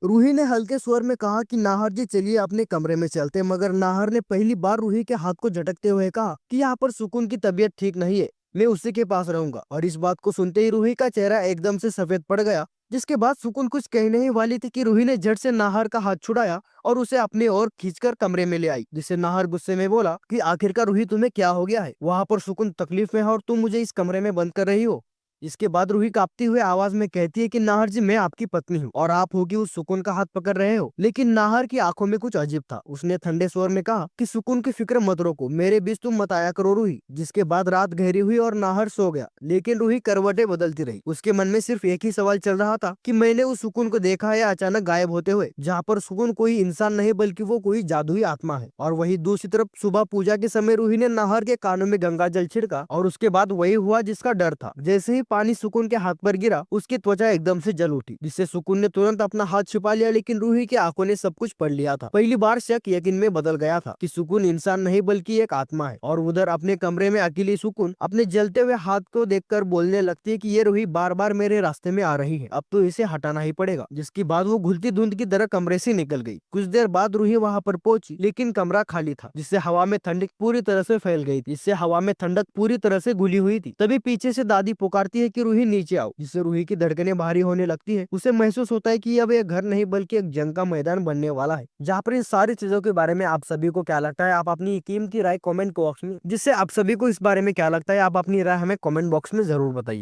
रूही ने हल्के स्वर में कहा कि नाहर जी चलिए अपने कमरे में चलते, मगर नाहर ने पहली बार रूही के हाथ को झटकते हुए कहा कि यहाँ पर सुकून की तबीयत ठीक नहीं है, मैं उसी के पास रहूंगा। और इस बात को सुनते ही रूही का चेहरा एकदम से सफेद पड़ गया, जिसके बाद सुकून कुछ कहने ही वाली थी कि रूही ने झट से नाहर का हाथ छुड़ाया और उसे अपनी ओर खींचकर कमरे में ले आई, जिससे नाहर गुस्से में बोला कि आखिरकार रूही तुम्हें क्या हो गया है, वहां पर सुकून तकलीफ में है और तुम मुझे इस कमरे में बंद कर रही हो। इसके बाद रूही कांपती हुए आवाज में कहती है कि नाहर जी मैं आपकी पत्नी हूँ और आप होगी उस सुकून का हाथ पकड़ रहे हो। लेकिन नाहर की आंखों में कुछ अजीब था। उसने ठंडे स्वर में कहा कि सुकून की फिक्र मत रोको, मेरे बीच तुम मत आया करो रूही। जिसके बाद रात गहरी हुई और नाहर सो गया, लेकिन रूही करवटें बदलती रही। उसके मन में सिर्फ एक ही सवाल चल रहा था कि मैंने उस सुकून को देखा है अचानक गायब होते हुए, जहाँ पर सुकून कोई इंसान नहीं बल्कि वो कोई जादुई आत्मा है। और वही दूसरी तरफ सुबह पूजा के समय रूही ने नाहर के कानों में गंगा जल छिड़का और उसके बाद वही हुआ जिसका डर था। जैसे ही पानी सुकून के हाथ पर गिरा, उसकी त्वचा एकदम से जल उठी, जिससे सुकून ने तुरंत अपना हाथ छुपा लिया। लेकिन रूही की आंखों ने सब कुछ पढ़ लिया था। पहली बार शक यकीन में बदल गया था कि सुकून इंसान नहीं बल्कि एक आत्मा है। और उधर अपने कमरे में अकेली सुकून अपने जलते हुए हाथ को देखकर बोलने लगती है कि ये रूही बार बार मेरे रास्ते में आ रही है, अब तो इसे हटाना ही पड़ेगा। जिसके बाद वो घुलती धुंध की तरह कमरे से निकल गई। कुछ देर बाद रूही वहां पर पहुंची, लेकिन कमरा खाली था, जिससे हवा में ठंडक पूरी तरह से फैल गई थी। इससे हवा में ठंडक पूरी तरह से घुली हुई थी। तभी पीछे से दादी पुकारती है कि रूही नीचे आओ, जिससे रूही की धड़कनें भारी होने लगती है। उसे महसूस होता है कि अब यह घर नहीं बल्कि एक जंग का मैदान बनने वाला है, जहाँ पर इन सारी चीजों के बारे में आप सभी को क्या लगता है, आप अपनी कीमती राय कमेंट बॉक्स में, जिससे आप सभी को इस बारे में क्या लगता है, आप अपनी राय हमें कमेंट बॉक्स में जरूर बताइए।